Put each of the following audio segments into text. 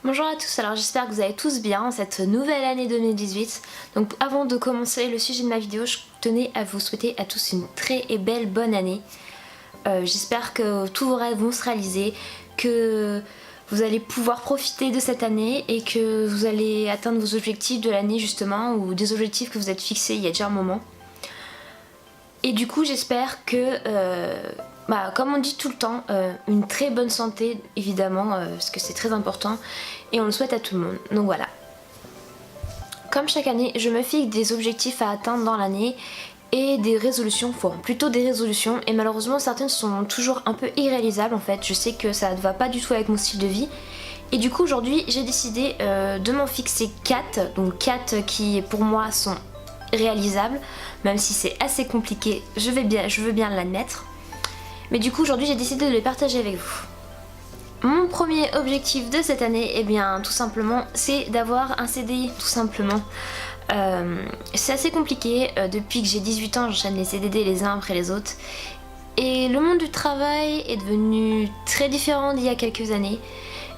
Bonjour à tous, alors j'espère que vous allez tous bien en cette nouvelle année 2018. Donc avant de commencer le sujet de ma vidéo, je tenais à vous souhaiter à tous une très et belle bonne année. J'espère que tous vos rêves vont se réaliser, que vous allez pouvoir profiter de cette année et que vous allez atteindre vos objectifs de l'année justement, ou des objectifs que vous êtes fixés il y a déjà un moment. Et du coup j'espère que, comme on dit tout le temps, une très bonne santé évidemment, parce que c'est très important et on le souhaite à tout le monde. Donc voilà. Comme chaque année, je me fixe des objectifs à atteindre dans l'année et des résolutions, enfin plutôt des résolutions, et malheureusement certaines sont toujours un peu irréalisables en fait. Je sais que ça ne va pas du tout avec mon style de vie. Et du coup aujourd'hui j'ai décidé de m'en fixer 4, donc 4 qui pour moi sont réalisables, même si c'est assez compliqué, je veux bien l'admettre. Mais du coup aujourd'hui j'ai décidé de les partager avec vous. Mon premier objectif de cette année, eh bien tout simplement, c'est d'avoir un CDI, tout simplement. C'est assez compliqué, depuis que j'ai 18 ans j'enchaîne les CDD les uns après les autres. Et le monde du travail est devenu très différent d'il y a quelques années.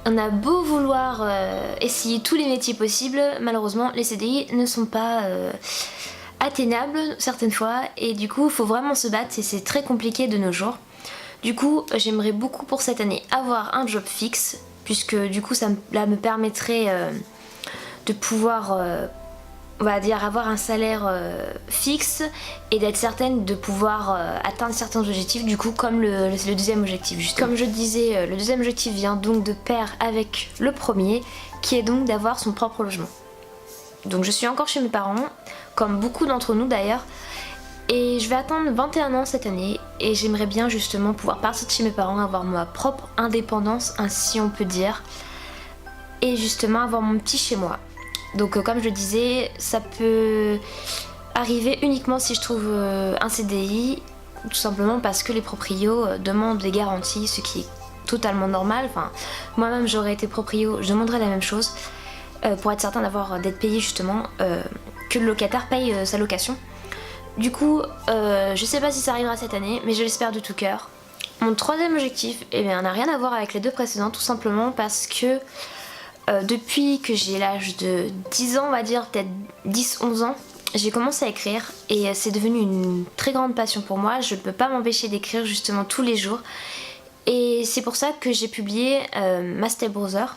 On a beau vouloir essayer tous les métiers possibles, malheureusement les CDI ne sont pas atteignables certaines fois, et du coup il faut vraiment se battre et c'est très compliqué de nos jours. Du coup j'aimerais beaucoup pour cette année avoir un job fixe, puisque du coup ça me permettrait de pouvoir on va dire avoir un salaire fixe et d'être certaine de pouvoir atteindre certains objectifs, du coup comme le deuxième objectif justement. Comme je disais, le deuxième objectif vient donc de pair avec le premier, qui est donc d'avoir son propre logement. Donc je suis encore chez mes parents, comme beaucoup d'entre nous d'ailleurs, et je vais atteindre 21 ans cette année et j'aimerais bien justement pouvoir partir de chez mes parents, avoir ma propre indépendance, ainsi on peut dire, et justement avoir mon petit chez moi. Donc comme je le disais, ça peut arriver uniquement si je trouve un CDI, tout simplement parce que les proprios demandent des garanties, ce qui est totalement normal. Enfin, moi-même j'aurais été proprio, je demanderais la même chose, pour être certain d'être payé justement, que le locataire paye sa location. Du coup, je sais pas si ça arrivera cette année, mais je l'espère de tout cœur. Mon troisième objectif, eh bien, n'a rien à voir avec les deux précédents, tout simplement parce que depuis que j'ai l'âge de 10 ans, on va dire, peut-être 10-11 ans, j'ai commencé à écrire et c'est devenu une très grande passion pour moi. Je ne peux pas m'empêcher d'écrire justement tous les jours. Et c'est pour ça que j'ai publié ma Step Brother.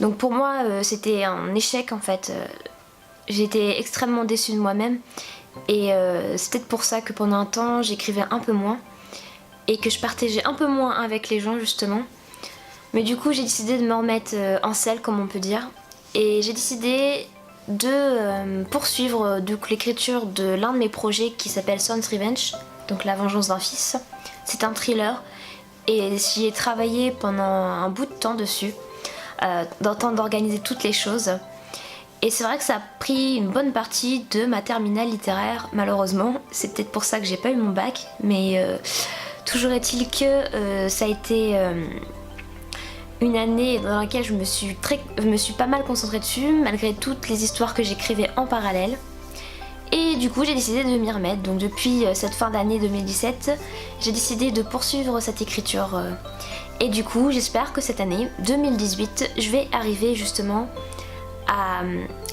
Donc pour moi, c'était un échec en fait. J'étais extrêmement déçue de moi-même. Et c'est peut-être pour ça que pendant un temps, j'écrivais un peu moins. Et que je partageais un peu moins avec les gens justement. Mais du coup j'ai décidé de me remettre en selle, comme on peut dire, et j'ai décidé de poursuivre l'écriture de l'un de mes projets qui s'appelle Son's Revenge, donc La vengeance d'un fils. C'est un thriller et j'y ai travaillé pendant un bout de temps dessus, dans le temps d'organiser toutes les choses. Et c'est vrai que ça a pris une bonne partie de ma terminale littéraire, malheureusement. C'est peut-être pour ça que j'ai pas eu mon bac, mais toujours est-il que ça a été une année dans laquelle je me suis pas mal concentrée dessus, malgré toutes les histoires que j'écrivais en parallèle. Et du coup j'ai décidé de m'y remettre. Donc depuis cette fin d'année 2017, j'ai décidé de poursuivre cette écriture. Et du coup j'espère que cette année 2018, je vais arriver justement à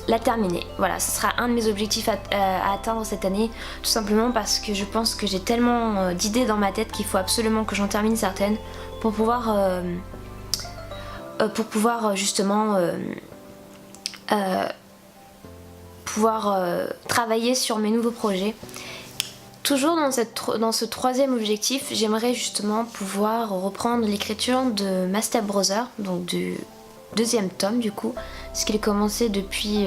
la terminer. Voilà, ce sera un de mes objectifs à atteindre cette année, tout simplement parce que je pense que j'ai tellement d'idées dans ma tête qu'il faut absolument que j'en termine certaines pour pouvoir justement travailler sur mes nouveaux projets. Toujours dans ce troisième objectif, j'aimerais justement pouvoir reprendre l'écriture de ma Step Brother, donc du deuxième tome du coup, parce qu'il est commencé depuis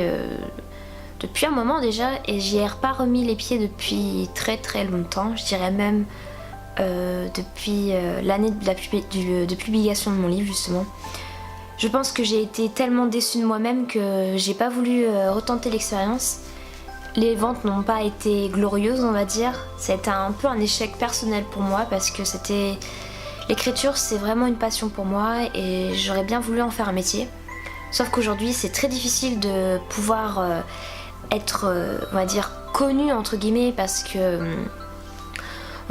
un moment déjà, et j'y ai pas remis les pieds depuis très très longtemps, je dirais même depuis l'année de publication de mon livre justement. Je pense que j'ai été tellement déçue de moi-même que j'ai pas voulu retenter l'expérience. Les ventes n'ont pas été glorieuses, on va dire. C'était un peu un échec personnel pour moi parce que l'écriture c'est vraiment une passion pour moi et j'aurais bien voulu en faire un métier. Sauf qu'aujourd'hui c'est très difficile de pouvoir être, on va dire, connu entre guillemets, parce que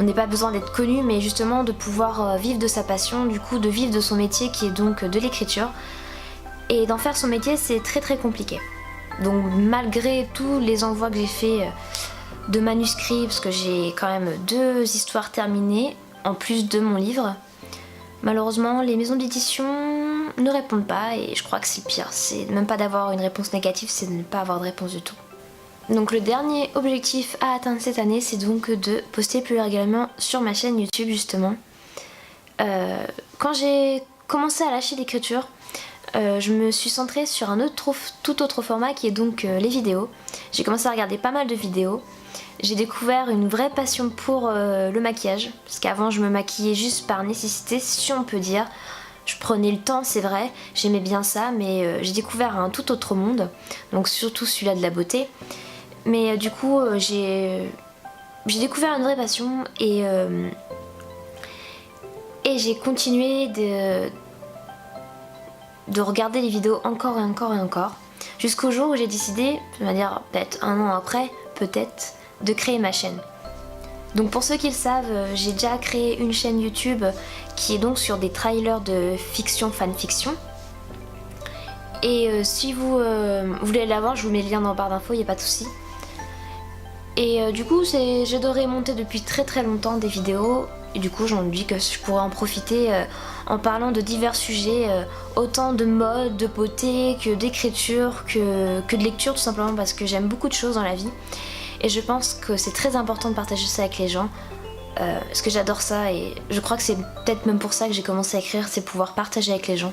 on n'est pas besoin d'être connu, mais justement de pouvoir vivre de sa passion, du coup de vivre de son métier qui est donc de l'écriture. Et d'en faire son métier, c'est très très compliqué. Donc malgré tous les envois que j'ai fait de manuscrits, parce que j'ai quand même 2 histoires terminées, en plus de mon livre, malheureusement les maisons d'édition ne répondent pas et je crois que c'est pire. C'est même pas d'avoir une réponse négative, c'est de ne pas avoir de réponse du tout. Donc le dernier objectif à atteindre cette année, c'est donc de poster plus régulièrement sur ma chaîne YouTube justement. Quand j'ai commencé à lâcher l'écriture, je me suis centrée sur un tout autre format qui est donc les vidéos. J'ai commencé à regarder pas mal de vidéos. J'ai découvert une vraie passion pour le maquillage, parce qu'avant je me maquillais juste par nécessité, si on peut dire. Je prenais le temps, c'est vrai, j'aimais bien ça, mais j'ai découvert un tout autre monde, donc surtout celui-là de la beauté. Mais du coup, j'ai découvert une vraie passion et j'ai continué de regarder les vidéos encore et encore et encore, jusqu'au jour où j'ai décidé, je vais dire peut-être un an après, peut-être, de créer ma chaîne. Donc pour ceux qui le savent, j'ai déjà créé une chaîne YouTube qui est donc sur des trailers de fiction, fanfiction. Et si vous voulez la voir, je vous mets le lien dans la barre d'infos, il n'y a pas de souci. Et du coup, j'adorais monter depuis très très longtemps des vidéos. Et du coup, j'en dis que je pourrais en profiter en parlant de divers sujets, autant de mode, de beauté, que d'écriture, que de lecture tout simplement, parce que j'aime beaucoup de choses dans la vie. Et je pense que c'est très important de partager ça avec les gens, parce que j'adore ça et je crois que c'est peut-être même pour ça que j'ai commencé à écrire, c'est pouvoir partager avec les gens.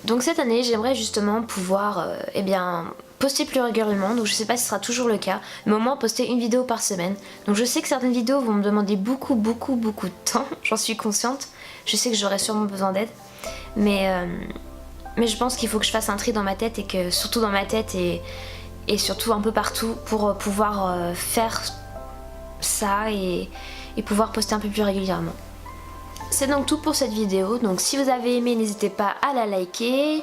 Donc cette année, j'aimerais justement pouvoir poster plus régulièrement, donc je sais pas si ce sera toujours le cas, mais au moins poster une vidéo par semaine. Donc je sais que certaines vidéos vont me demander beaucoup de temps, j'en suis consciente, je sais que j'aurai sûrement besoin d'aide, mais je pense qu'il faut que je fasse un tri dans ma tête, et que surtout dans ma tête et surtout un peu partout, pour pouvoir faire ça et pouvoir poster un peu plus régulièrement. C'est donc tout pour cette vidéo, donc si vous avez aimé, n'hésitez pas à la liker.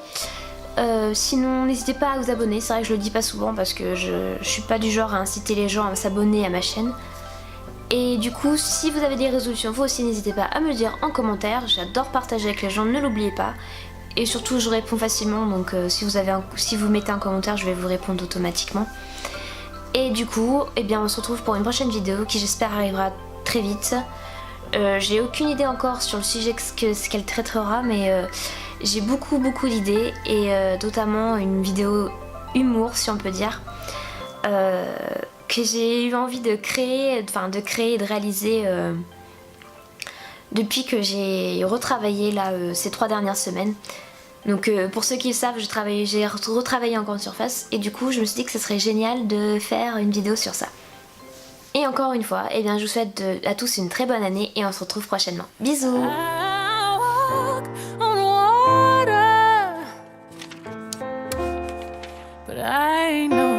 Sinon n'hésitez pas à vous abonner, c'est vrai que je le dis pas souvent parce que je suis pas du genre à inciter les gens à s'abonner à ma chaîne. Et du coup, si vous avez des résolutions, vous aussi n'hésitez pas à me le dire en commentaire, j'adore partager avec les gens, ne l'oubliez pas. Et surtout je réponds facilement, donc si vous mettez un commentaire, je vais vous répondre automatiquement. Et du coup, on se retrouve pour une prochaine vidéo qui j'espère arrivera très vite. J'ai aucune idée encore sur le sujet ce qu'elle traitera, mais j'ai beaucoup d'idées, et notamment une vidéo humour si on peut dire, que j'ai eu envie de créer et de réaliser depuis que j'ai retravaillé là ces 3 dernières semaines. Donc pour ceux qui le savent, j'ai retravaillé en grande surface, et du coup je me suis dit que ce serait génial de faire une vidéo sur ça. Et encore une fois, je vous souhaite à tous une très bonne année et on se retrouve prochainement. Bisous! I know